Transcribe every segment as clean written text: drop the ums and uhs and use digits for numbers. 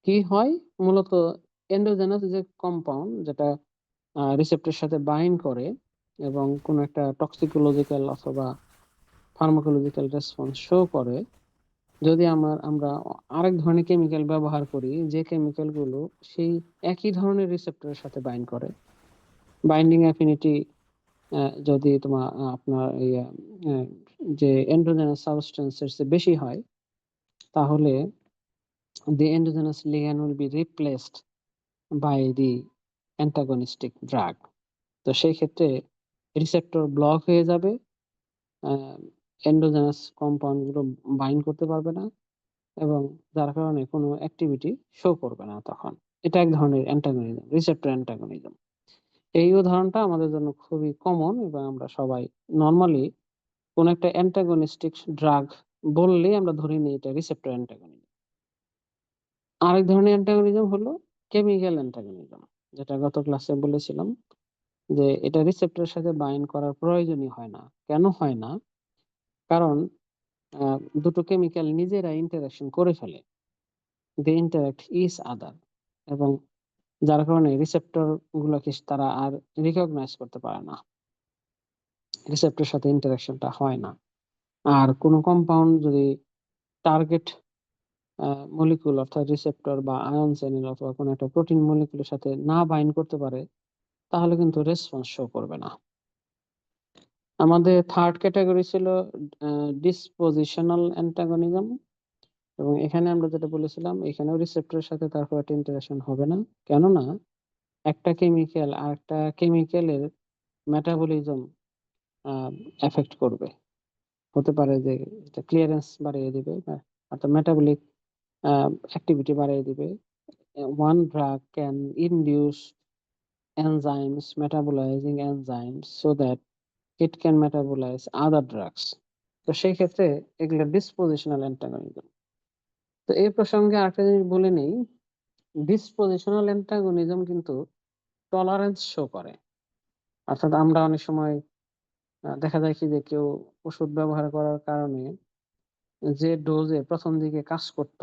কি হয় মূলত এন্ডোজেনাস যে কম্পাউন্ড যেটা রিসেপ্টরের সাথে বাইন্ড করে এবং কোন একটা টক্সিকোলজিক্যাল অথবা ফার্মাকোলজিক্যাল রেসপন্স শো করে, যদি আমরা আরেক ধরনের কেমিক্যাল ব্যবহার করি যে কেমিক্যাল গুলো সেই একই ধরনের রিসেপ্টরের সাথে বাইন্ড করে, বাইন্ডিং অ্যাফিনিটি যদি তোমার আপনার এই যে এন্ডোজেনাস সাবস্টেন্সের চেয়ে বেশি হয়, তাহলে the endogenous ligand will be replaced by the antagonistic drug. তো সেই ক্ষেত্রে রিসেপ্টর ব্লক হয়ে যাবে, এন্ডোজেনাস কম্পাউন্ড গুলো বাইন্ড করতে পারবে না এবং যার কারণে কোনো অ্যাক্টিভিটি শো করবে না তখন। এটা এক ধরনের অ্যান্টাগনিজম, রিসেপ্টর অ্যান্টাগনিজম। এই উদাহরণটা আমাদের জন্য খুবই কমন এবং আমরা সবাই নর্মালি কোন একটা অ্যান্টাগনিস্টিক ড্রাগ বললেই আমরা ধরে নিই এটা রিসেপ্টর অ্যান্টাগনিজম। আরেক ধরনের অ্যান্টাগনিজম হলো কেমিক্যাল অ্যান্টাগনিজম, যেটা গত ক্লাসে বলেছিলাম যে এটা রিসেপ্টরের সাথে বাইন্ড করার প্রয়োজনই হয় না। কেন হয় না? কারণ দুটো কেমিক্যাল নিজেরা ইন্টারাকশন করে ফেলে, দে ইন্টারাক্ট ইচ আদার, এবং যার কারণে রিসেপ্টর গুলোকে তারা আর রিকগনাইজ করতে পারে না, রিসেপ্টরের সাথে ইন্টারাকশনটা হয় না। আর কোনো কম্পাউন্ড যদি টার্গেট মলিকুল অর্থাৎ রিসেপ্টর বা আয়ন চ্যানেল অথবা কোনো একটা প্রোটিন মলিকুলের সাথে না বাইন্ড করতে পারে, তাহলে কিন্তু রেসপন্স শো করবে না। আমাদের থার্ড ক্যাটাগরি ছিল ডিসপোজিশনাল অ্যান্টাগনিজম, এবং এখানে আমরা যেটা বলেছিলাম এখানেও রিসেপ্টরের সাথে তার খুব একটা ইন্টারাকশন হবে না, কেননা একটা কেমিক্যাল আর একটা কেমিক্যালের মেটাবলিজম এফেক্ট করবে। হতে পারে যে এটা ক্লিয়ারেন্স বাড়িয়ে দিবে, অর্থাৎ মেটাবলিক অ্যাক্টিভিটি বাড়িয়ে দিবে। One drug can induce enzymes metabolizing enzymes so that it can metabolize other drugs. তো সেই ক্ষেত্রে এগুলো ডিসপোজিশনাল অ্যান্টাগনিজম। তো এই প্রসঙ্গে আরেকটা জিনিস বলে নেই, ডিসপোজিশনাল অ্যান্টাগনিজম কিন্তু টলারেন্স শো করে। অর্থাৎ আমরা অনেক সময় দেখা যায় কি যে কেউ ওষুধ ব্যবহার করার কারণে যে ডোজে প্রথম দিকে কাজ করত,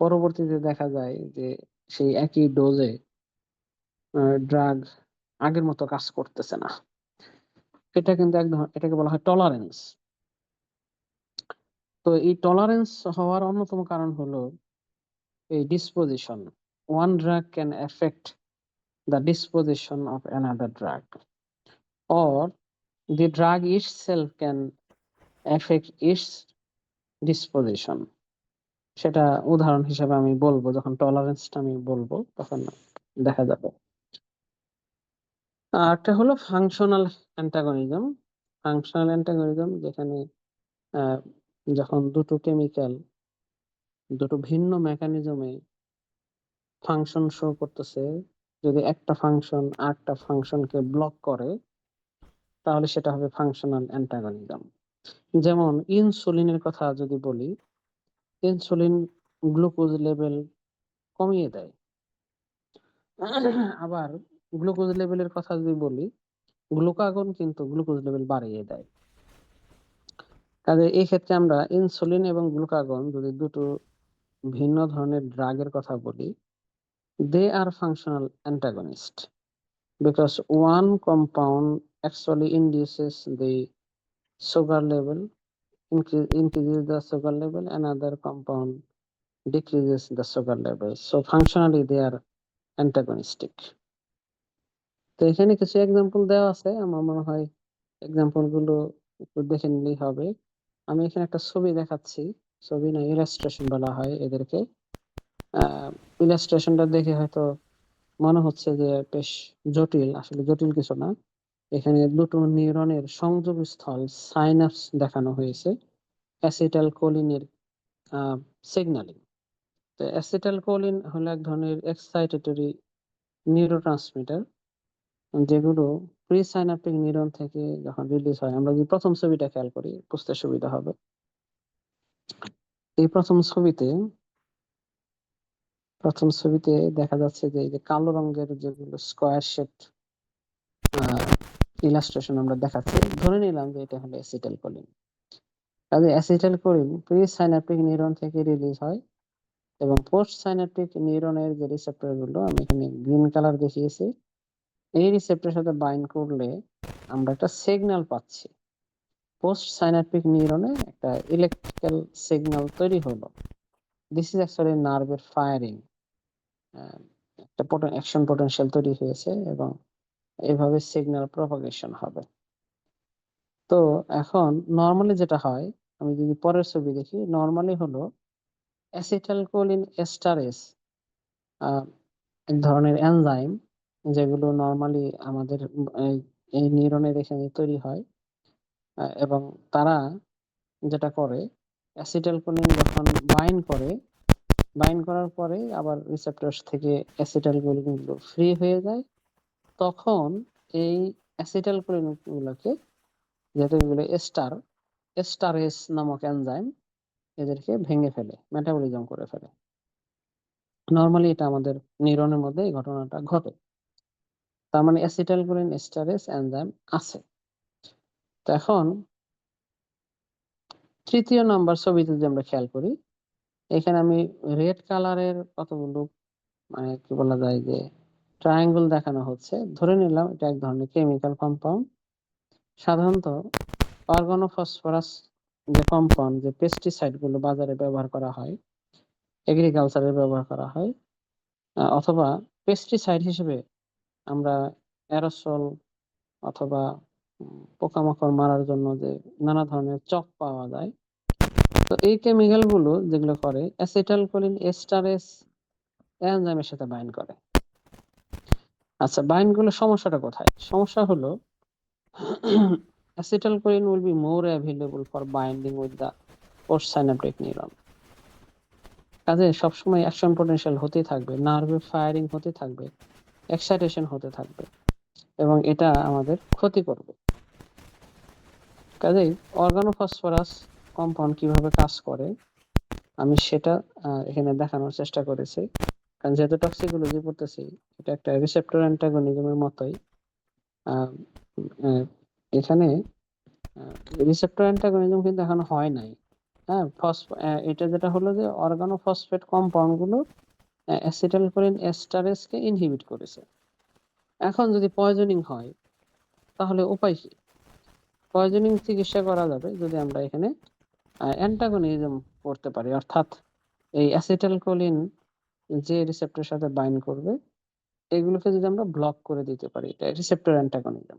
পরবর্তীতে দেখা যায় যে সেই একই ডোজে ড্রাগ আগের মতো কাজ করতেছে না। এটা কিন্তু এক ধরনের, এটাকে বলা হয় টলারেন্স। তো এই টলারেন্স হওয়ার অন্যতম কারণ হলো এই disposition. One drug can effect the disposition of another drug, or the drug itself can affect its disposition. সেটা উদাহরণ হিসেবে আমি বলবো, যখন টলারেন্সটা আমি বলবো তখন দেখা যাবে। আরেকটা হলো ফাংশনাল অ্যান্টাগনিজম। ফাংশনাল অ্যান্টাগনিজম যেখানে আহ, যখন দুটো কেমিক্যাল দুটো ভিন্ন মেকানিজমে ফাংশন শো করতেছে, যদি একটা ফাংশন আরেকটা ফাংশনকে ব্লক করে, তাহলে সেটা হবে ফাংশনাল অ্যান্টাগনিজম। যেমন ইনসুলিনের কথা যদি বলি, ইনসুলিন গ্লুকোজ লেভেল কমিয়ে দেয়। আবার গ্লুকোজ লেভেলের কথা যদি বলি, গ্লুকাগন কিন্তু গ্লুকোজ লেভেল বাড়িয়ে দেয়। কাজে এই ক্ষেত্রে আমরা ইনসুলিন এবং গ্লুকাগন যদি দুটো ভিন্ন ধরনের ড্রাগের কথা বলি, they are functional antagonist because one compound actually induces the sugar level, increases the sugar level, another compound decreases the sugar level, so functionally they are antagonistic. তো এখানে কিছু এক্সাম্পল দেওয়া আছে, আমার মনে হয় এক্সাম্পল গুলো একটু দেখে নিলেই হবে। আমি এখানে একটা ছবি দেখাচ্ছি, ছবি না ইলাস্ট্রেশন বলা হয় এদেরকে। ইলাস্ট্রেশনটা দেখে হয়তো মনে হচ্ছে যে বেশ জটিল, আসলে জটিল কিছু না। এখানে দুটো নিউরনের সংযোগ স্থল সাইনাপস দেখানো হয়েছে অ্যাসিটাল কোলিনের সিগন্যালিং। তো অ্যাসিটাল কোলিন হলো এক ধরনের এক্সাইটেটরি নিউরোট্রান্সমিটার, যেগুলো প্রি সাইনাপটিক নিউরন থেকে যখন রিলিজ হয়, আমরা যদি প্রথম ছবিটা খেয়াল করি বুঝতে সুবিধা হবে। এই প্রথম ছবিতে দেখা যাচ্ছে যে এই যে কালো রঙের যেগুলো স্কোয়ার শেপ ইলাস্ট্রেশন আমরা দেখাচ্ছি, ধরে নিলাম যে এটা হলো অ্যাসিটাইলকোলিন। কাজে অ্যাসিটাইলকোলিন প্রি সাইন্যাপটিক নিউরন থেকে রিলিজ হয় এবং পোস্ট সাইন্যাপটিক নিউরনের যে রিসেপ্টর গুলো আমি এখানে গ্রিন কালার দেখিয়েছি, এই রিসেপ্টরের সাথে বাইন্ড করলে আমরা একটা সিগন্যাল পাচ্ছি। পোস্ট সাইন্যাপটিক নিউরনে একটা ইলেকট্রিক্যাল সিগন্যাল তৈরি হলো। দিস ইজ অ্যাকচুয়ালি নার্ভের ফায়ারিং, একটা অ্যাকশন পটেনশিয়াল তৈরি হয়েছে এবং এইভাবে সিগন্যাল প্রপাগেশন হবে। তো এখন নর্মালি যেটা হয়, আমি যদি পরের ছবি দেখি, নর্মালি হলো অ্যাসিটাইলকোলিন এস্টারেস এক ধরনের এনজাইম, যেগুলো নর্মালি আমাদের এই নিউরনের এখানে তৈরি হয়, এবং তারা যেটা করে, অ্যাসিটাইলকোলিন যখন বাইন্ড করার পরে আবার রিসেপ্টরস থেকে অ্যাসিটাইলকোলিন গুলো ফ্রি হয়ে যায়, তখন এই অ্যাসিটাইলকোলিন গুলোকে, যেহেতু এগুলো এস্টারেস নামক এনজাইম এদেরকে ভেঙে ফেলে, মেটাবলিজম করে ফেলে। নর্মালি এটা আমাদের নিউরনের মধ্যে এই ঘটনাটা ঘটে। তার মানে অ্যাসিটাইলকোলিন এস্টারেস এনজাইম আছে। তো এখন তৃতীয় নাম্বার ছবিতে যদি আমরা খেয়াল করি, এখানে আমি রেড কালারের কতগুলো মানে কি বলা যায় যে ট্রায়াঙ্গল দেখানো হচ্ছে। ধরে নিলাম এটা এক ধরনের কেমিক্যাল কম্পাউন্ড। সাধারণত অর্গানোফসফরাস যে কম্পাউন্ড, যে পেস্টিসাইড গুলো বাজারে ব্যবহার করা হয়, এগ্রিকালচারে ব্যবহার করা হয়, অথবা পেস্টিসাইড হিসেবে আমরা অ্যারোসল অথবা পোকামাকড় মারার জন্য যে নানা ধরনের চক পাওয়া যায়, তো এই কেমিক্যাল গুলো যেগুলো করে অ্যাসিটাইলকোলিন এস্টারেস এনজাইমের সাথে বাইন্ড করে। আচ্ছা, বাইন্ড করলে সমস্যাটা কোথায়? সমস্যা হলো acetylcholine will be more available for binding with the postsynaptic neuron. কাজে সবসময় অ্যাকশন পটেনশিয়াল হতেই থাকবে, নার্ভে ফায়ারিং হতে থাকবে, এক্সাইটেশন হতে থাকবে, এবং এটা আমাদের ক্ষতি করবে। কাজেই অর্গানোফসফরাস কম্পাউন্ড কিভাবে কাজ করে আমি সেটা এখানে দেখানোর চেষ্টা করেছি। কারণ যেহেতু টক্সিকোলজি পড়তেছি, এটা একটা রিসেপ্টর অ্যান্টাগনিজমের মতোই। এখানে রিসেপ্টর অ্যান্টাগনিজম কিন্তু এখনো হয় নাই। হ্যাঁ, এটা যেটা হলো যে অর্গানোফসফেট কম্পাউন্ড গুলো অ্যাসিটাইলকোলিন এস্টারেসকে ইনহিবিট করেছে। এখন যদি পয়জনিং হয় তাহলে উপায় কি? পয়জনিং চিকিৎসা করা যাবে যদি আমরা এখানে অ্যান্টাগনিজম করতে পারি, অর্থাৎ এই অ্যাসিটাইলকোলিন যে রিসেপ্টরের সাথে বাইন্ড করবে এগুলোকে যদি আমরা ব্লক করে দিতে পারি, এটা রিসেপ্টর অ্যান্টাগনিজম।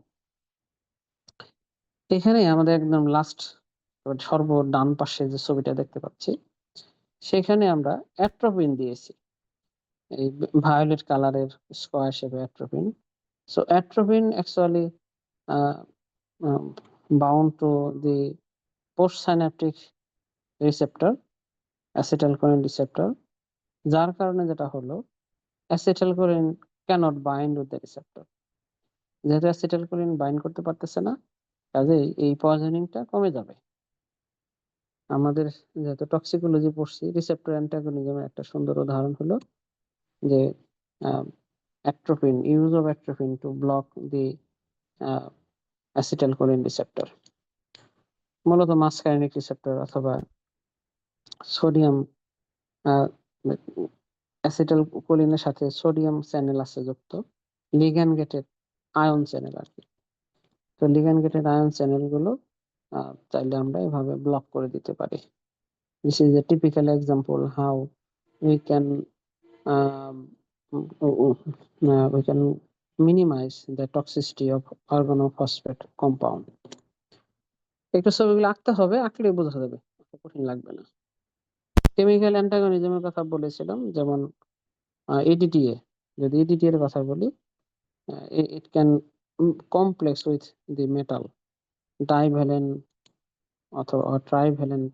এখানে আমাদের একদম লাস্ট সর্ব ডান পাশে যে ছবিটা দেখতে পাচ্ছি, সেখানে আমরা অ্যাট্রোপিন দিয়েছি, এই ভায়োলেট কালারের স্কয়ার শেপে atropine. So atropine actually bound to the postsynaptic receptor, acetylcholine receptor, যার কারণে যেটা হলো acetylcholine cannot bind with the receptor. যেহেতু acetylcholine bind করতে পারতেছে না, কাজেই এই পয়জনিংটা কমে যাবে। আমাদের যেহেতু টক্সিকোলজি পড়ছি, রিসেপ্টর অ্যান্টাগনিজমের একটা সুন্দর উদাহরণ হলো যে atropine, use of atropine to block the acetylcholine receptor, মূলত মাসকারিনিক রিসেপ্টর অথবা সোডিয়াম অ্যাসিটাইলকোলিনের সাথে সোডিয়াম চ্যানেল আছে যুক্ত, লিগ্যান্ড গেটেড আয়ন চ্যানেল আর কি। তো লিগ্যান্ড গেটেড আয়ন চ্যানেল গুলো চাইলে আমরা এভাবে ব্লক করে দিতে পারি। This is a typical example how we can minimize the toxicity of organophosphate compound. একটু ছবিগুলো আঁকতে হবে, আঁকলে বোঝা যাবে, কঠিন লাগবে না। কেমিক্যাল অ্যান্টাগনিজমের কথা বলেছিলাম, যেমন EDTA, যদি EDTA এর কথা বলি, it can complex with the metal, divalent অথবা ট্রাইভ্যালেন্ট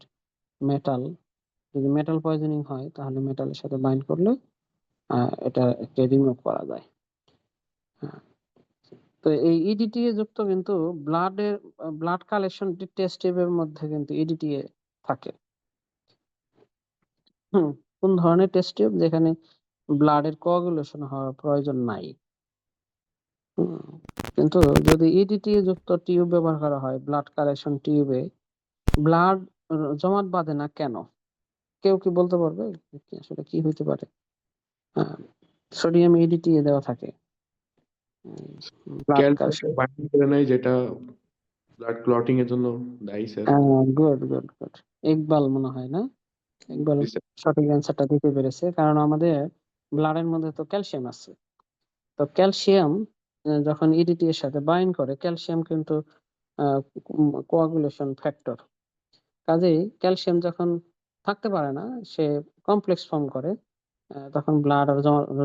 মেটাল। যদি মেটাল পয়জনিং হয় তাহলে মেটালের সাথে বাইন্ড করলে এটাকে রিমুভ করা যায়। তো এই EDTA যুক্ত কিন্তু ব্লাড কালেকশন টেস্ট টিউবের মধ্যে কিন্তু EDTA থাকে। কোন ধরনের টেস্ট টিউব? যেখানে ব্লাডের কোয়াগুলেশন হওয়ার প্রয়োজন নাই। কিন্তু যদি EDTA যুক্ত টিউব ব্যবহার করা হয় ব্লাড কালেকশন টিউবে, ব্লাড জমাট বাঁধে না কেন? কেউ কি বলতে পারবে আসলে কি হইতে পারে? সোডিয়াম EDTA দেওয়া থাকে ব্লাড ক্যালসিয়াম ক্যালসিয়াম। বাইন্ডিং করে নাই, যেটা ব্লাড ক্লটিং এর জন্য দায়ী sir. Good good good. Iqbal মনে হয় না? ইকবাল সঠিক অ্যান্সারটা দিতে পেরেছে, কারণ আমাদের ব্লাডের মধ্যে তো ক্যালসিয়াম আছে। তো ক্যালসিয়াম যখন EDTA এর সাথে বাইন্ড করে, ক্যালসিয়াম কিন্তু কোয়াগুলেশন ফ্যাক্টর। কাজেই ক্যালসিয়াম যখন থাকতে পারে না, সে কমপ্লেক্স ফর্ম করে, তখন ব্লাড আর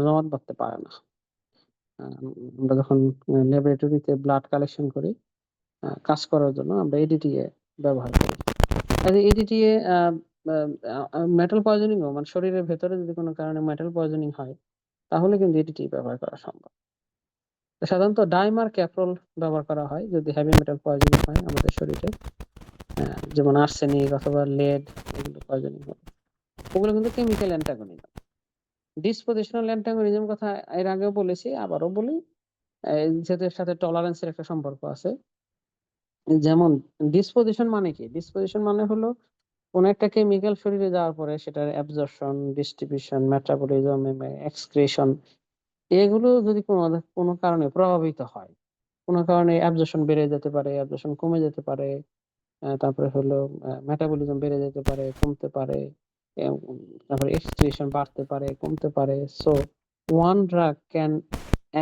জমাট বাঁধতে পারে না। আমরা যখন ল্যাবরেটরিতে ব্লাড কালেকশন করি কাজ করার জন্য, আমরা EDTA ব্যবহার করি। কাজে EDTA মেটাল পয়জনিংও, মানে শরীরের ভেতরে যদি কোনো কারণে মেটাল পয়জনিং হয়, তাহলে কিন্তু EDTA ব্যবহার করা সম্ভব। সাধারণত ডাইম আর ক্যাপ্রল ব্যবহার করা হয় যদি হেভি মেটাল পয়জনিং হয় আমাদের শরীরে, যেমন আর্সেনিক অথবা লেড, এগুলো পয়জনিং হয়। ওগুলো কিন্তু কেমিক্যাল অ্যান্টাগনিজম। ডিসপোজিশনাল অ্যান্টাগনিজম কথা এর আগেও বলেছি, আবারও বলি, যেটার সাথে টলারেন্সের একটা সম্পর্ক আছে। যেমন ডিসপোজিশন মানে কি? ডিসপোজিশন মানে হলো কোন একটা কেমিক্যাল শরীরে যাওয়ার পরে সেটার অ্যাবজর্পশন, ডিস্ট্রিবিউশন, মেটাবলিজম, এক্সক্রিশন, এগুলো যদি কোনো কারণে প্রভাবিত হয়, কোনো কারণে অ্যাবজর্পশন বেড়ে যেতে পারে, অ্যাবজর্পশন কমে যেতে পারে, তারপরে হলো মেটাবলিজম বেড়ে যেতে পারে, কমতে পারে, তারপরে এক্সক্রিশন বাড়তে পারে, কমতে পারে। So one drug can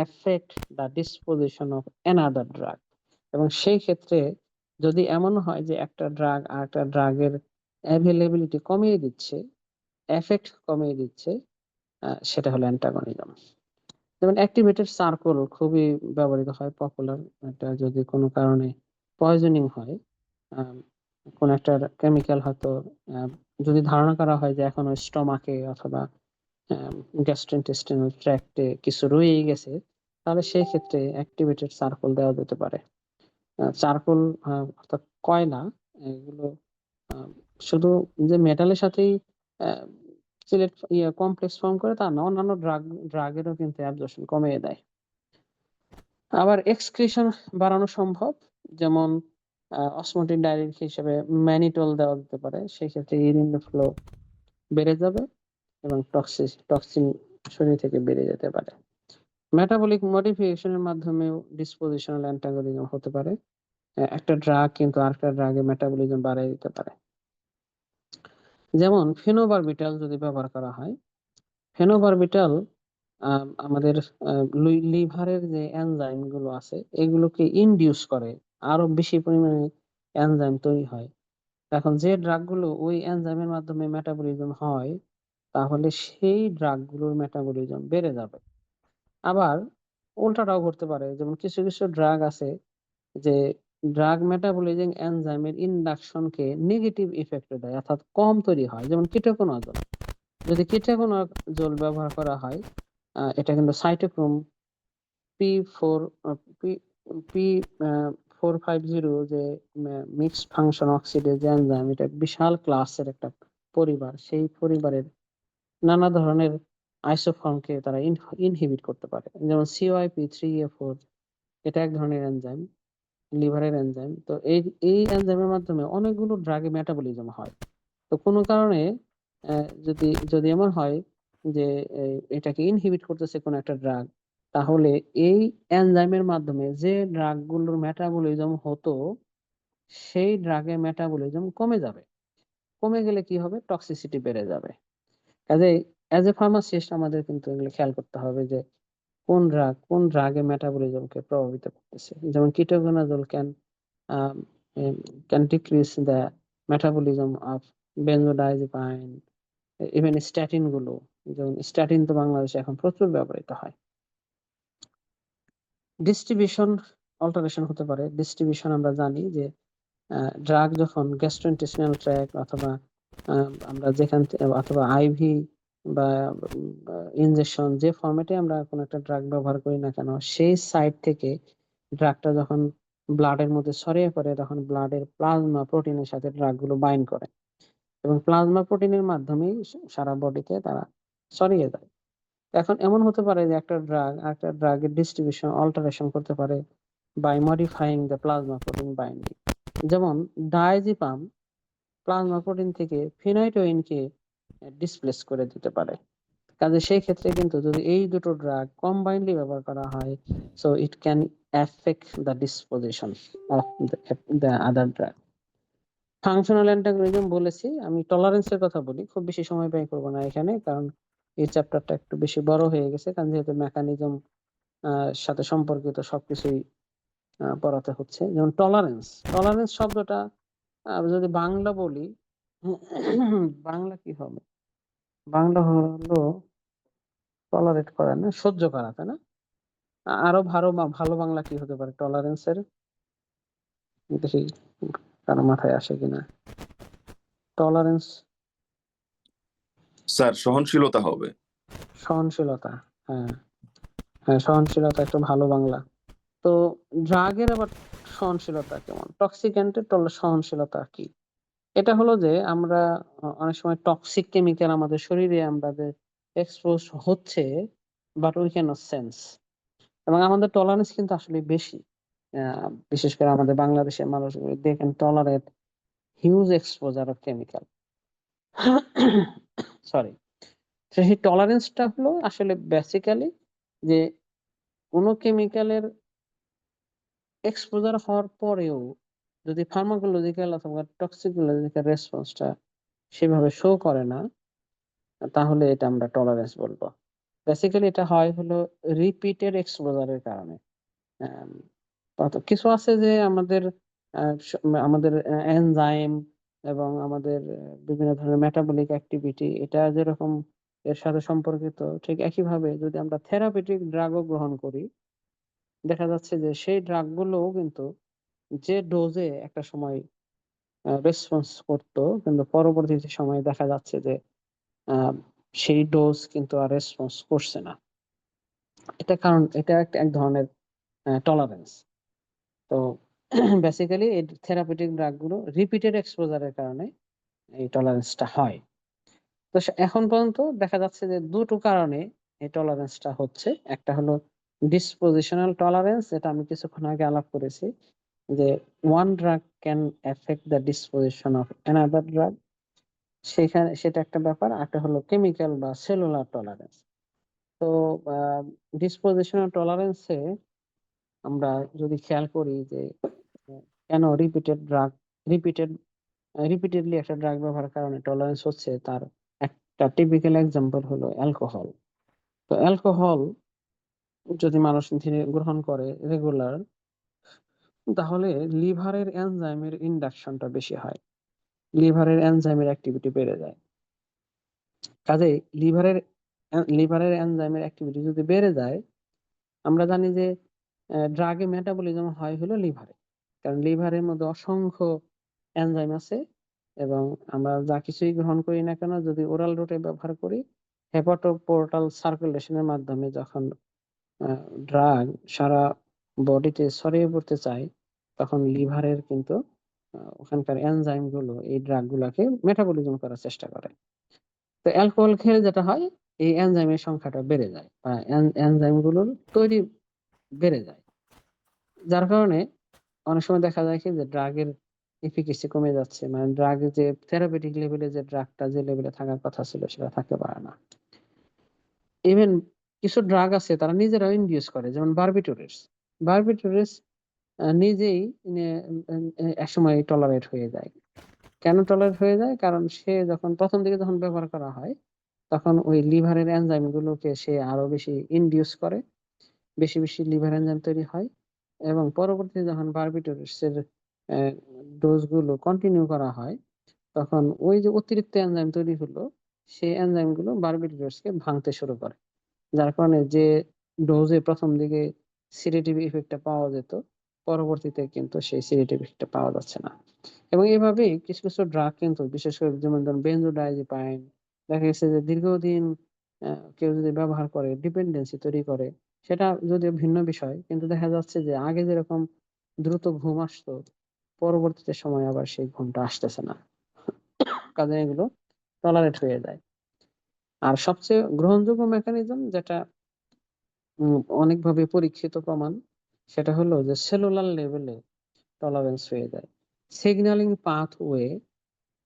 effect the disposition of another drug. এবং সেই ক্ষেত্রে যদি এমন হয় যে একটা ড্রাগ আর একটা ড্রাগের অ্যাভেলেবিলিটি কমিয়ে দিচ্ছে, এফেক্ট কমিয়ে দিচ্ছে, সেটা হলো অ্যান্টাগনিজম। যেমন অ্যাক্টিভেটেড চারকোল খুবই ব্যবহৃত হয়, পপুলার। এটা যদি কোনো কারণে পয়জনিং হয়, আম, কোন একটা কেমিক্যাল হয়তো, যদি ধারণা করা হয় যে এখনো স্টমাকে অথবা গ্যাস্ট্রোইন্টেস্টিনাল ট্র্যাক্টে কিছু রয়েই গেছে, তাহলে সেই ক্ষেত্রে অ্যাক্টিভেটেড চারকোল দেওয়া যেতে পারে। চারকোল অর্থাৎ কয়লা, এগুলো আহ, শুধু যে মেটালের সাথেই সিলেট কমপ্লেক্স ফর্ম করে তা না, অন্যান্য ড্রাগেরও কিন্তু অ্যাবজর্পশন কমিয়ে দেয়। আবার এক্সক্রিশন বাড়ানো সম্ভব, যেমন অসমোটিক ডাইরেক্ট হিসেবে ম্যানিটল দেওয়া যেতে পারে, সেই ক্ষেত্রে ইউরিন ফ্লো বেড়ে যাবে এবং টক্সিন শরীর থেকে বেড়ে যেতে পারে। মেটাবলিক মডিফিকেশনের মাধ্যমেও ডিসপোজিশনাল অ্যান্টাগনিজম হতে পারে। একটা ড্রাগ কিন্তু আরেকটা ড্রাগের মেটাবলিজম বাড়িয়ে দিতে পারে। যেমন ফেনোবারবিটাল যদি ব্যবহার করা হয়, ফেনোবারবিটাল আমাদের লিভারের যে এনজাইম গুলো আছে এগুলোকে ইনডিউস করে, আরো বেশি পরিমাণে এনজাইম তৈরি হয়। এখন যে ড্রাগ গুলো ওই এনজাইমের মাধ্যমে মেটাবলিজম হয়, তাহলে সেই ড্রাগ গুলোর মেটাবলিজম বেড়ে যাবে। আবার উল্টাটাও ঘটতে পারে, যেমন কিছু কিছু ড্রাগ আছে যে ড্রাগ মেটাবলিজিং এনজাইমের ইন্ডাকশনকে নেগেটিভ ইফেক্টে দেয়, অর্থাৎ কম তৈরি হয়। যেমন কিটোকোনাজল, যদি কিটোকোনাজল ব্যবহার করা হয়, এটা কিন্তু সাইটোক্রোম P4 পি পি 450 যে মিক্সড ফাংশন অক্সিডেজ এনজাইম, এটা বিশাল ক্লাসের একটা পরিবার। সেই পরিবারের নানা ধরনের আইসোফর্মকে তারা ইনহিবিট করতে পারে। যেমন CYP3A4, এটা এক ধরনের এনজাইম, লিভারের এনজাইম। তো এই এনজাইমের মাধ্যমে অনেকগুলো ড্রাগে মেটাবলিজম হয়। তো কোনো কারণে যদি যদি এমন হয় যে এটাকে ইনহিবিট করতেছে কোন একটা ড্রাগ, তাহলে এই এনজাইমের মাধ্যমে যে ড্রাগগুলোর মেটাবলিজম হতো, সেই ড্রাগের মেটাবলিজম কমে যাবে। কমে গেলে কি হবে? টক্সিসিটি বেড়ে যাবে। কাজেই অ্যাজ এ ফার্মাসিস্ট আমাদের কিন্তু এগুলো খেয়াল করতে হবে যে কোন ড্রাগের মেটাবলিজমকে প্রভাবিত করতেছে। যেমন ketoconazole can decrease the metabolism of benzodiazepine, even statin গুলো। যেমন স্ট্যাটিন তো বাংলাদেশে এখন প্রচুর ব্যবহৃত হয়। ডিস্ট্রিবিউশন অল্টারেশন হতে পারে। ডিস্ট্রিবিউশন আমরা জানি যে ড্রাগ যখন গ্যাস্ট্রোইন্টেস্টিনাল ট্র্যাক্ট অথবা আমরা যেখান থেকে, অথবা আইভি বা ইনজেকশন, যে ফরম্যাটে আমরা কোনো একটা ড্রাগ ব্যবহার করি না কেন, সেই সাইট থেকে ড্রাগটা যখন ব্লাডের মধ্যে ছড়িয়ে পড়ে, তখন ব্লাডের প্লাজমা প্রোটিনের সাথে ড্রাগ গুলো বাইন্ড করে এবং প্লাজমা প্রোটিনের মাধ্যমেই সারা বডিতে তারা ছড়িয়ে যায়। এখন এমন হতে পারে যে একটা ড্রাগ আরেকটা ড্রাগের ডিস্ট্রিবিউশন অল্টারেশন করতে পারে by modifying the plasma protein binding. যেমন ডায়াজিপাম প্লাজমা প্রোটিন থেকে ফিনাইটোইনকে ডিসপ্লেস করে দিতে পারে। কাজে সেই ক্ষেত্রে কিন্তু যদি এই দুটো ড্রাগ কম্বাইনলি ব্যবহার করা হয়, so it can affect the disposition of the other drug. Functional antagonism বলেছি, আমি টলারেন্সের কথা বলি, খুব বেশি সময় ব্যয় করব না এখানে, কারণ এই চ্যাপ্টারটা একটু বেশি বড় হয়ে গেছে, কারণ যেহেতু মেকানিজম সাথে সম্পর্কিত সবকিছুই পড়াতে হচ্ছে। যেমন টলারেন্স, টলারেন্স শব্দটা যদি বাংলা বলি, বাংলা কি হবে? বাংলা হলো টলারেট করা, না সহ্য করা, তাই না? আরো ভালো ভালো বাংলা কি হতে পারে টলারেন্সের? দেখি কারো মাথায় আসে কিনা। টলারেন্স, স্যার সহনশীলতা হবে। সহনশীলতা। হ্যাঁ হ্যাঁ, সহনশীলতা একটু ভালো বাংলা। তো ড্রাগের আবার সহনশীলতা কেমন? টক্সিক্যান্টের সহনশীলতা কি? এটা হলো যে আমরা অনেক সময় টক্সিক কেমিক্যাল আমাদের শরীরে আমাদের এক্সপোজ হচ্ছে, বাট উই ক্যানট সেন্স। এবং আমাদের টলারেন্স কিন্তু আসলে বেশি। বিশেষ করে আমাদের বাংলাদেশের মানুষ, they can tolerate huge exposure of chemical. Sorry, সেই টলারেন্সটা হলো আসলে বেসিক্যালি যে কোনো কেমিক্যালের এক্সপোজার হওয়ার পরেও যদি ফার্মাকোলজিক্যাল অথবা টক্সিকোলজিক্যাল রেসপন্সটা সেভাবে শো করে না, তাহলে এটা আমরা টলারেন্স বলবো। বেসিক্যালি এটা হয় হলো রিপিটেড এক্সপোজারের কারণে। আম, কিছু আছে যে আমাদের আমাদের এনজাইম এবং আমাদের বিভিন্ন ধরনের মেটাবলিক অ্যাক্টিভিটি, এটা যেরকম এর সাথে সম্পর্কিত, ঠিক একইভাবে যদি আমরা থেরাপিউটিক ড্রাগও গ্রহণ করি, দেখা যাচ্ছে যে সেই ড্রাগগুলোও কিন্তু যে ডোজে একটা সময় রেসপন্স করতো, কিন্তু পরবর্তী সময়ে দেখা যাচ্ছে যে আহ, সেই ডোজ কিন্তু আর রেসপন্স করছে না। এটা কারণ এটা একটা এক ধরনের টলারেন্স। তো বেসিক্যালি এই থেরাপিউটিক ড্রাগগুলো রিপিটেড এক্সপোজারের কারণে এই টলারেন্সটা হয়। তো এখন পর্যন্ত দেখা যাচ্ছে যে দুটো কারণে এই টলারেন্সটা হচ্ছে। একটা হলো ডিসপোজিশনাল টলারেন্স, যেটা আমি কিছুক্ষণ আগে আলাপ করেছি, যে one drug can effect the disposition of another drug, সেখানে সেটা একটা ব্যাপার। একটা হলো কেমিক্যাল বা সেলুলার টলারেন্স। তো ডিসপোজিশনাল টলারেন্সে আমরা যদি খেয়াল করি যে কেন রিপিটেড রিপিটেডলি একটা ড্রাগ ব্যবহারের কারণে টলারেন্স হচ্ছে, তার একটা টিপিক্যাল এক্সাম্পল হলো অ্যালকোহল। তো অ্যালকোহল যদি মানুষ গ্রহণ করে রেগুলার, তাহলে লিভারের এনজাইমের ইন্ডাকশনটা বেশি হয়, লিভারের এনজাইমের অ্যাক্টিভিটি বেড়ে যায়। কাজেই লিভারের এনজাইমের অ্যাক্টিভিটি যদি বেড়ে যায়, আমরা জানি যে ড্রাগে মেটাবলিজম হয় হলো লিভারে, কারণ লিভারের মধ্যে অসংখ্য এনজাইম আছে। এবং আমরা যা কিছুই গ্রহণ করি না কেন, যদি ওরাল রুটে ব্যবহার করি, হেপাটোপোর্টাল সার্কুলেশনের মাধ্যমে যখন ড্রাগ সারা বডিতে ছড়িয়ে পড়তে চায়, তখন লিভারের কিন্তু ওখানকার এনজাইম গুলো এই ড্রাগ গুলাকে মেটাবলিজম করার চেষ্টা করে। তো অ্যালকোহল খেলে যেটা হয়, এই এনজাইমের সংখ্যাটা বেড়ে যায় বা এনজাইম গুলোর তৈরি বেড়ে যায়, যার কারণে অনেক সময় দেখা যায় কি যে ড্রাগের এফিকেসি কমে যাচ্ছে, মানে ড্রাগ যে থেরাপিউটিক লেভেলে যে ড্রাগটা যে লেভেলে থাকার কথা ছিল সেটা থাকতে পারে না। ইভেন কিছু ড্রাগ আছে তারা নিজেরাও ইনডিউস করে, যেমন বারবিটুরেটস নিজেই একসময় টলারেট হয়ে যায়। কেন টলারেট হয়ে যায়? কারণ সে যখন প্রথম দিকে যখন ব্যবহার করা হয়, তখন ওই লিভারের এনজাইম গুলোকে সে আরো বেশি ইনডিউস করে, বেশি বেশি লিভার এনজাইম তৈরি হয়। এবং পরবর্তীতে যখন বারবিটুরেটস এর ডোজ গুলো কন্টিনিউ করা হয়, তখন ওই যে অতিরিক্ত এনজাইম তৈরি হলো, সেই এনজাইম গুলো বারবিটুরেটস কে ভাঙতে শুরু করে, যার কারণে যে ডোজে প্রথম দিকে সিডেটিভ ইফেক্টটা পাওয়া যেত, পরবর্তীতে কিন্তু সেই সিডেটিভ ইফেক্টটা পাওয়া যাচ্ছে না। এবং এভাবেই কিছু কিছু ড্রাগ কিন্তু, বিশেষ করে যেমন ধরুন বেনজোডাইজিপাইন, দেখা গেছে যে দীর্ঘদিন কেউ যদি ব্যবহার করে ডিপেন্ডেন্সি তৈরি করে, সেটা যদিও ভিন্ন বিষয়, কিন্তু দেখা যাচ্ছে যে আগে যেরকম দ্রুত ঘুম আসতো, পরবর্তীতে সময় আবার সেই ঘুমটা আসতেছে না। কাজে এগুলো টলারেট হয়ে যায়। আর সবচেয়ে গ্রহণযোগ্য মেকানিজম, যেটা অনেকভাবে পরীক্ষিত প্রমাণ, সেটা হলো যে সেলুলার লেভেলে টলারেন্স হয়ে যায়। সিগন্যালিং পাথওয়ে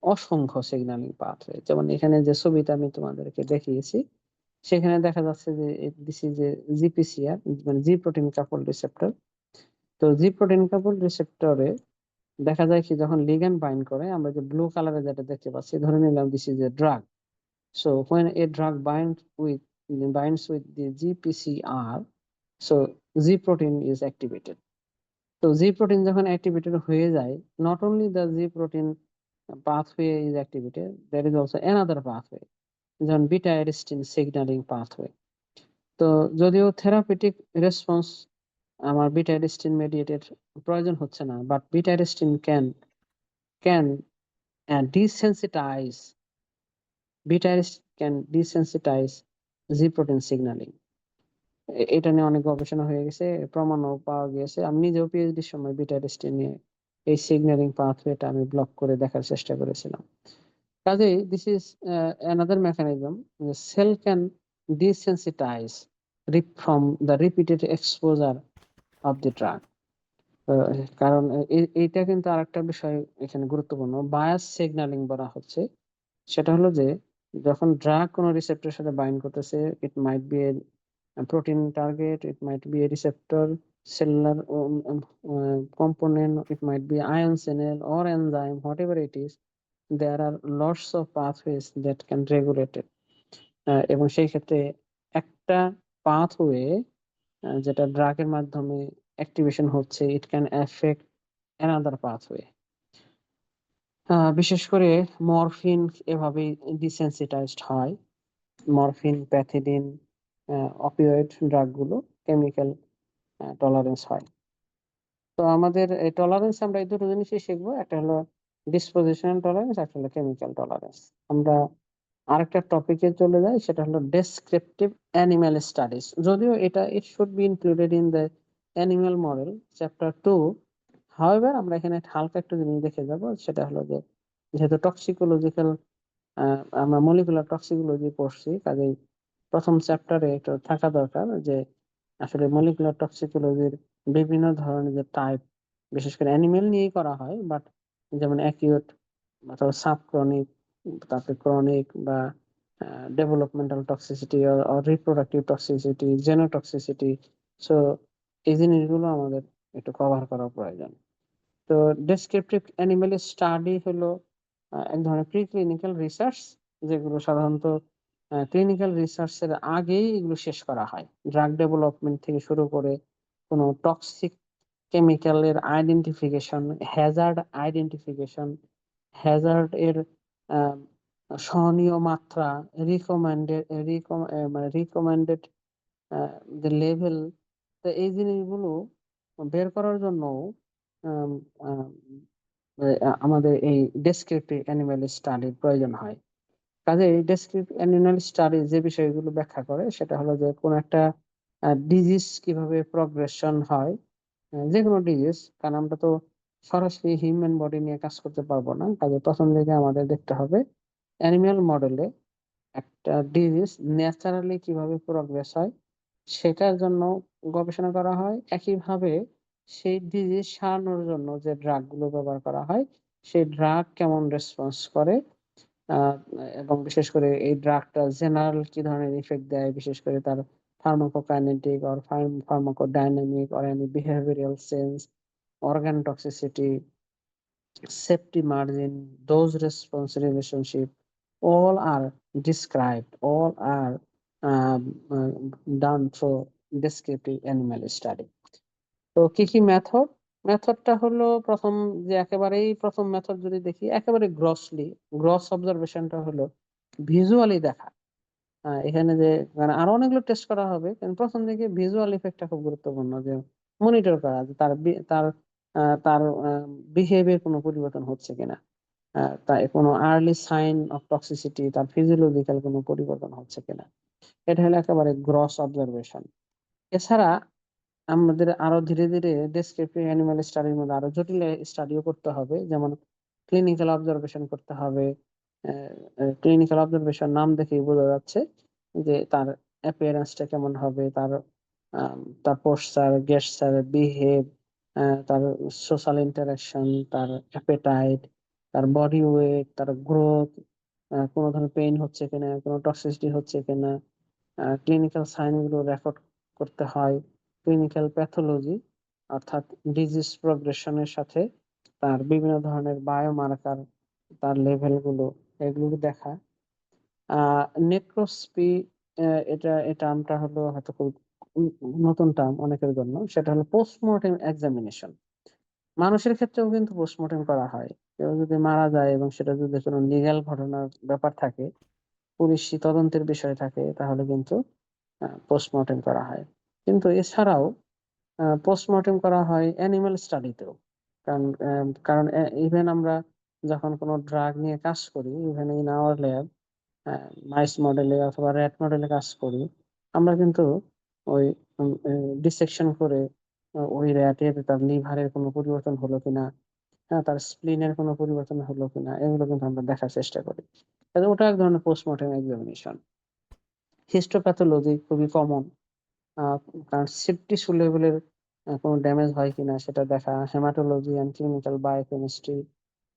অসংখ্য সিগন্যালিং পাথওয়ে। যেমন এখানে যে ছবিটা আমি তোমাদেরকে দেখিয়েছি, সেখানে দেখা যাচ্ছে যে দিস ইজ এ জিপিসিআর, মানে জি প্রোটিন কাপল রিসেপ্টর। তো জি প্রোটিন কাপল রিসেপ্টরে দেখা যায় কি, যখন লিগ্যান্ড বাইন্ড করে, আমরা যে ব্লু কালারে যেটা দেখতে পাচ্ছি, ধরে নিলাম this is a drug. So when a drug binds with the GPCR, so G protein is activated. So G protein যখন activated হয়ে যায়, not only the G protein pathway is activated, there is also another pathway, যেমন beta arrestin signaling pathway. তো যদিও therapeutic response আমার beta arrestin mediated প্রয়োজন হচ্ছে না, but beta arrestin can desensitize beta can desensitize G protein signaling. এটা নিয়ে অনেক গবেষণা হয়ে গেছে, প্রমাণও পাওয়া গিয়েছে। আমি নিজেও পিএইচডির সময় বিটা অ্যারিস্টিন নিয়ে এই সিগন্যালিং পাথওয়েটা আমি ব্লক করে দেখার চেষ্টা করেছিলাম। কাজেই this is another mechanism, cell can desensitize from the repeated exposure of the drug. কারণ এইটা কিন্তু আরেকটা বিষয় এখানে গুরুত্বপূর্ণ, বায়াস সিগন্যালিং বলা হচ্ছে। সেটা হলো যে যখন ড্রাগ কোনো রিসেপ্টরের সাথে বাইন্ড করতেছে, it might be a protein target, it might be a receptor, cellular component, it might be ion channel or enzyme, whatever it is, there are lots of pathways that can regulate it. এবং সেই ক্ষেত্রে একটা pathway যেটা ড্রাগের মাধ্যমে activation হচ্ছে, it can effect another pathway. বিশেষ করে মরফিন এভাবেই ডিসেন্সিটাইজড হয়। Morphine, pethidine, opioid ড্রাগগুলো chemical tolerance হয়। তো আমাদের এই টলারেন্স আমরা এই দুটো জিনিসই শিখবো, একটা হলো ডিসপোজিশনাল টলারেন্স, একটা হলো কেমিক্যাল টলারেন্স। আমরা আরেকটা টপিকে চলে যাই, সেটা হলো ডেসক্রিপটিভ অ্যানিম্যাল স্টাডিজ। যদিও এটা it should be included in the animal model chapter 2। However আমরা এখানে হালকা একটু জিনিস দেখে যাব, সেটা হলো যে যেহেতু টক্সিকোলজিক্যাল আমরা মলিকুলার টক্সিকোলজি পড়ছি, কাজেই প্রথম চ্যাপ্টারে এটা থাকা দরকার যে আসলে মলিকুলার টক্সিকোলজির বিভিন্ন ধরনের যে টাইপ, বিশেষ করে অ্যানিমেল নিয়েই করা হয়, বাট যেমন অ্যাকিউট অথবা সাবক্রনিক, তারপরে ক্রনিক বা developmental toxicity or reproductive toxicity, genotoxicity. So এই জিনিসগুলো আমাদের একটু কভার করা প্রয়োজন। তো ডেসক্রিপটিভ অ্যানিমেল স্টাডি হলো এক ধরনের প্রিক্লিনিক্যাল রিসার্চ, যেগুলো সাধারণত ক্লিনিক্যাল রিসার্চের আগেই এগুলো শেষ করা হয়। ড্রাগ ডেভেলপমেন্ট থেকে শুরু করে কোনো টক্সিক কেমিক্যালের আইডেন্টিফিকেশন, হ্যাজার্ড আইডেন্টিফিকেশন, হ্যাজার্ড এর আহ, সহনীয় মাত্রা, রিকমেন্ডেড মানে রিকমেন্ডেড যে লেভেল, তো এই জিনিসগুলো বের করার জন্য আম, আম, আমাদের এই ডেসক্রিপটিভ অ্যানিমেল স্টাডির প্রয়োজন হয়। কাজে এই ডেসক্রিপটিভ অ্যানিমাল স্টাডি যে বিষয়গুলো ব্যাখ্যা করে, সেটা হলো যে কোনো একটা ডিজিজ কিভাবে প্রগ্রেশন হয়, যে কোনো ডিজিজ, কারণ আমরা তো সরাসরি হিউম্যান বডি নিয়ে কাজ করতে পারবো না। কাজে প্রথম দিকে আমাদের দেখতে হবে অ্যানিমাল মডেলে একটা ডিজিজ ন্যাচারালি কিভাবে প্রগ্রেস হয়, সেটার জন্য গবেষণা করা হয়। একইভাবে সেই ডিজিজ সারানোর জন্য যে ড্রাগ গুলো ব্যবহার করা হয়, সেই ড্রাগ কেমন রেসপন্স করে, আহ, এবং বিশেষ করে এই ড্রাগটা জেনারেল কি ধরনের ইফেক্ট দেয়, বিশেষ করে তার pharmacokinetic or pharmacodynamic or any behavioural change, organ toxicity, safety margin, dose response relationship, all are described, all are done through descriptive animal study. তো কি কি মেথড? মেথডটা হলো প্রথম, যে একেবারেই প্রথম মেথড যদি দেখি, একেবারে গ্রস অবজারভেশনটা হলো ভিজুয়ালি দেখা। এখানে যে মানে আরো অনেকগুলো টেস্ট করা হবে, কিন্তু প্রথম দিকে ভিজুয়াল ইফেক্টটা খুব গুরুত্বপূর্ণ, যে মনিটর করা যে তার বিহেভিয়ার কোনো পরিবর্তন হচ্ছে কিনা, তাই কোনো আর্লি সাইন অফ টক্সিসিটি, তার ফিজিওলজিক্যাল কোনো পরিবর্তন হচ্ছে কিনা। এটা হলো একেবারে গ্রস অবজারভেশন। এছাড়া আমাদের আরো ধীরে ধীরে ডেসক্রিপটিভ অ্যানিমাল স্টাডির মধ্যে আরো জটিল স্টাডিও করতে হবে, যেমন ক্লিনিক্যাল অবজারভেশন করতে হবে। ক্লিনিক্যাল অবজারভেশন নাম দেখেই বোঝা যাচ্ছে যে তার অ্যাপিয়ারেন্সটা কেমন হবে, তার পোস্টার, গেস্টার, বিহেভ, তার সোশ্যাল ইন্টারাকশন, তার অ্যাপেটাইট, তার বডি ওয়েট, তার গ্রোথ, কোনো ধরনের পেইন হচ্ছে কিনা, কোনো টক্সিসিটি হচ্ছে কিনা, ক্লিনিক্যাল সাইন গুলো রেকর্ড করতে হয়। ক্লিনিক্যাল প্যাথোলজি অর্থাৎ ডিজিজ প্রগ্রেশনের সাথে তার বিভিন্ন ধরনের বায়োমার্কার, তার লেভেল গুলো, এগুলো দেখা। নেক্রোস্পি, এটা টার্মটা হলো হয়তো খুব নতুন টার্ম অনেকের জন্য। সেটা হলো পোস্টমর্টেম এক্সামিনেশন। মানুষের ক্ষেত্রেও কিন্তু পোস্টমর্টেম করা হয়। কেউ যদি মারা যায় এবং সেটা যদি কোনো লিগ্যাল ঘটনার ব্যাপার থাকে, পুলিশি তদন্তের বিষয় থাকে, তাহলে কিন্তু পোস্টমর্টেম করা হয়। কিন্তু এছাড়াও পোস্টমর্টেম করা হয় অ্যানিমাল স্টাডিতেও। কারণ ইভেন আমরা যখন কোনো ড্রাগ নিয়ে কাজ করি, ইভেন ইন আওয়ার ল্যাব, মাইস মডেলে অথবা র্যাট মডেলে কাজ করি, আমরা কিন্তু ওই ডিসেকশন করে ওই র্যাটের তার লিভারের কোনো পরিবর্তন হলো কিনা, হ্যাঁ, তার স্প্লিনের কোনো পরিবর্তন হলো কিনা, এগুলো কিন্তু আমরা দেখার চেষ্টা করি। তাহলে ওটা এক ধরনের পোস্টমর্টেম এক্সামিনেশন। হিস্টোপ্যাথোলজি খুবই কমন, কারণ টিস্যু লেভেলের কোনো ড্যামেজ হয় কিনা সেটা দেখা। Haematology and clinical biochemistry,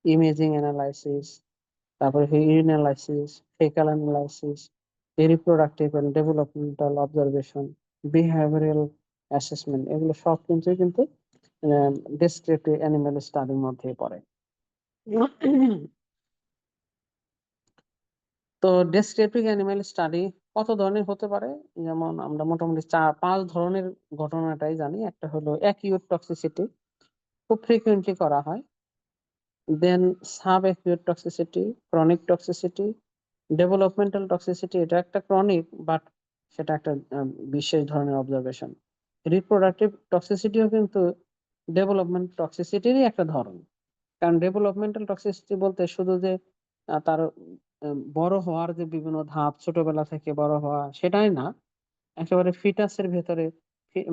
imaging analysis, তারপরে urinalysis, faecal analysis, reproductive and developmental observation, behavioural assessment, এগুলো সব কিন্তু ডেসক্রিপটিভ অ্যানিমাল স্টাডির মধ্যে পড়ে। তো ডেসক্রিপটিভ অ্যানিমাল স্টাডি কত ধরনের হতে পারে? যেমন আমরা মোটামুটি 4-5 ধরনের ঘটনাটাই জানি। একটা হলো অ্যাকিউট টক্সিসিটি, খুব ফ্রিকুয়েন্টলি করা হয়। Then sub acute toxicity, chronic toxicity, developmental toxicity, এটা একটা ক্রনিক, বাট সেটা একটা বিশেষ ধরনের অবজারভেশন। রিপ্রোডাক্টিভ টক্সিসিটিও কিন্তু ডেভেলপমেন্ট টক্সিসিটিরই একটা ধরন। কারণ ডেভেলপমেন্টাল টক্সিসিটি বলতে শুধু যে তার বড় হওয়ার যে বিভিন্ন ধাপ, ছোটবেলা থেকে বড় হওয়া, সেটাই না। একেবারে ফিটাসের ভেতরে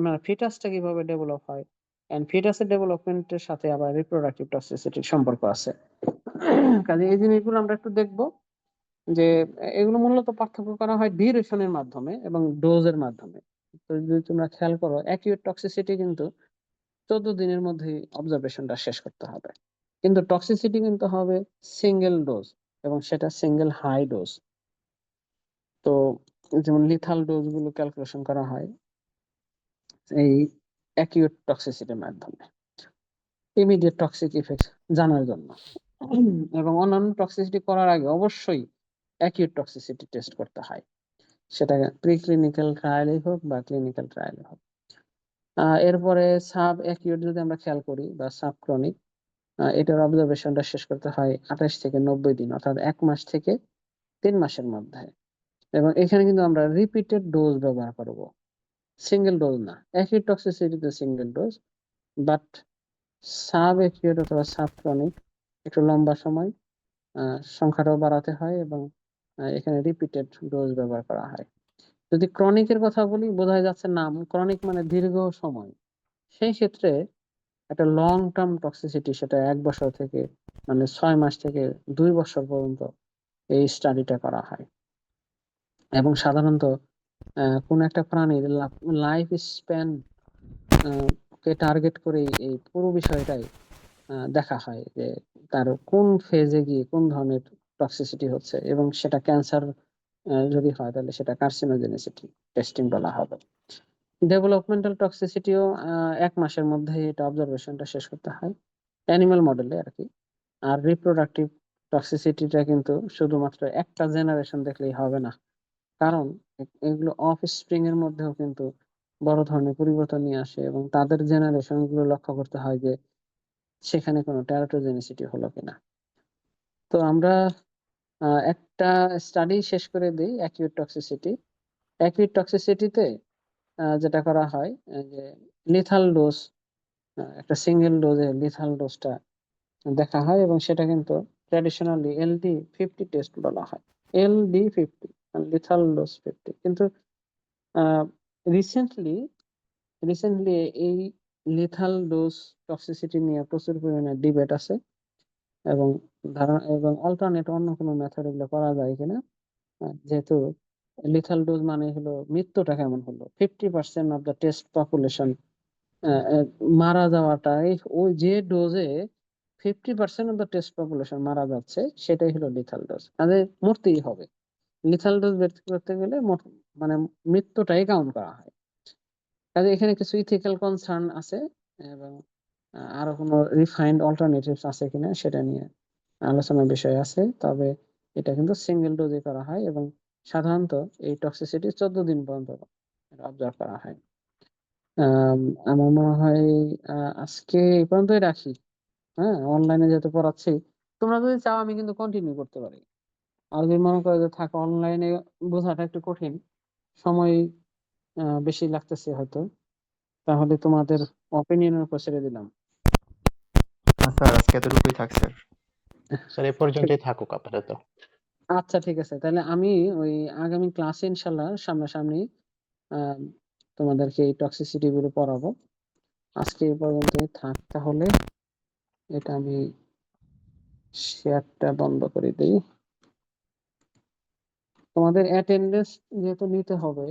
মানে ফিটাসটা কিভাবে ডেভেলপ হয়, এন্ড ফিটাসের ডেভেলপমেন্টের সাথে আবার রিপ্রোডাক্টিভ টক্সিসিটির সম্পর্ক আছে। কাজে এই জিনিসগুলো আমরা একটু দেখবো, যে এগুলো মূলত পার্থক্য করা হয় ডিউরেশনের মাধ্যমে এবং ডোজের মাধ্যমে। তো যদি তোমরা খেয়াল করো, অ্যাকিউট টক্সিসিটি কিন্তু 14 দিনের মধ্যেই অবজারভেশনটা শেষ করতে হবে, কিন্তু টক্সিসিটি কিন্তু হবে সিঙ্গেল ডোজ, এবং সেটা সিঙ্গেল হাই ডোজ। তো যেমন লিথাল ডোজ গুলো ক্যালকুলেশন করা হয় এই অ্যাকিউট টক্সিসিটির মাধ্যমে, ইমিডিয়েট টক্সিক ইফেক্ট জানার জন্য। এবং অন্যান্য টক্সিসিটি করার আগে অবশ্যই অ্যাকিউট টক্সিসিটি টেস্ট করতে হয়, সেটা প্রিক্লিনিক্যাল ট্রায়ালে হোক বা ক্লিনিক্যাল ট্রায়ালে হোক। এরপরে সাব অ্যাকিউট যদি আমরা খেয়াল করি, বা সাব ক্রনিক, এটার অবজারভেশনটা শেষ করতে হয় 28 থেকে 90 দিন, অর্থাৎ 1 মাস থেকে 3 মাসের মধ্যে। এবং এখানে কিন্তু আমরা রিপিটেড ডোজ ব্যবহার করব, সিঙ্গেল ডোজ না। অ্যাকিউট টক্সিসিটিতে single dose, but sub acute অথবা সাব ক্রনিক একটু লম্বা সময়, সংখ্যাটাও বাড়াতে হয়, এবং এখানে রিপিটেড ডোজ ব্যবহার করা হয়। যদি ক্রনিকের কথা বলি, বোঝাই যাচ্ছে নাম, ক্রনিক মানে দীর্ঘ সময়। সেই ক্ষেত্রে একটা লং টার্ম টক্সিসিটি, সেটা 1 বছর থেকে মানে 6 মাস থেকে 2 বছর পর্যন্ত এই স্টাডিটা করা হয়। এবং সাধারণত কোন একটা প্রাণীর লাইফ স্প্যান কে টার্গেট করে এই পুরো বিষয়টাই দেখা হয়, যে তার কোন ফেজে গিয়ে কোন ধরনের টক্সিসিটি হচ্ছে, এবং সেটা ক্যান্সার যদি হয় তাহলে সেটা কার্সিনোজেনিসিটি টেস্টিং বলা হবে। ডেভেলপমেন্টাল টক্সিসিটিও 1 মাসের মধ্যে এটা অবজারভেশনটা শেষ করতে হয়, অ্যানিমাল মডেলে আর কি। আর রিপ্রোডাক্টিভ টক্সিসিটিটা কিন্তু শুধুমাত্র একটা জেনারেশন দেখলেই হবে না, কারণ এগুলো অফ স্প্রিং এর মধ্যেও কিন্তু বড় ধরনের পরিবর্তন নিয়ে আসে, এবং তাদের জেনারেশন গুলো লক্ষ্য করতে হয় যে সেখানে কোনো টেরাটোজেনিসিটি হলো কিনা। তো আমরা একটা স্টাডি শেষ করে দিই অ্যাকিউট টক্সিসিটি। অ্যাকিউট টক্সিসিটিতে যেটা করা হয়, যে লিথাল ডোজ, একটা সিঙ্গেল ডোজে লিথাল ডোজটা দেখা হয়, এবং সেটা কিন্তু ট্র্যাডিশনালি LD50 টেস্ট বলা হয়। LD50, lethal dose 50। কিন্তু রিসেন্টলি রিসেন্টলি এই লিথাল ডোজ টক্সিসিটি নিয়ে প্রচুর পরিমাণে ডিবেট আছে, এবং ধারণা এবং অল্টারনেট অন্য কোনো মেথড এগুলো করা যায় কিনা। যেহেতু লিথাল ডোজ মানে হলো মৃত্যুটা কেমন হলো, 50% অফ দ্য টেস্ট পপুলেশন মারা যাওয়াটা ওই যে ডোজে 50% অফ দ্য টেস্ট পপুলেশন মারা যাচ্ছে, সেটাই হলো লিথাল ডোজ। তাদের মরতেই হবে। লিথাল ডোজ বের করতে গেলে মানে মৃত্যুটাই কাউন্ট করা হয়। কাজে এখানে কিছু ইথিক্যাল কনসার্ন আছে, এবং আরো কোনো রিফাইন্ড অল্টারনেটিভস আছে কিনা সেটা নিয়ে আলোচনার বিষয় আছে। তবে এটা কিন্তু সিঙ্গেল ডোজে করা হয়, এবং সাধারণত এই টক্সিসিটি 14 দিন পর্যন্ত অবজার্ভ করা হয়। আমার মনে হয় আজকে এই পর্যন্তই রাখি। হ্যাঁ, অনলাইনে যেহেতু পড়াচ্ছি, তোমরা যদি চাও আমি কিন্তু কন্টিনিউ করতে পারি। আর যদি মনে করো যে থাকো অনলাইনে বোঝাটা একটু কঠিন, সময় বেশি লাগতেছে হয়তো, তাহলে তোমাদের অপিনিয়নের উপর ছেড়ে দিলাম। স্যার আজকে এতটুকুই থাক স্যার। স্যার এই পর্যন্তই থাকুক আপাতত। আচ্ছা, ঠিক আছে, তাহলে আমি ওই আগামী ক্লাসে ইনশাল্লাহ সামনাসামনি আহ তোমাদেরকে এই টক্সিসিটি গুলো পড়াবো। আজকে এই পর্যন্তই থাক তাহলে। এটা আমি শেয়ারটা বন্ধ করে দিই। তোমাদের অ্যাটেন্ডেন্স যেহেতু নিতে হবে,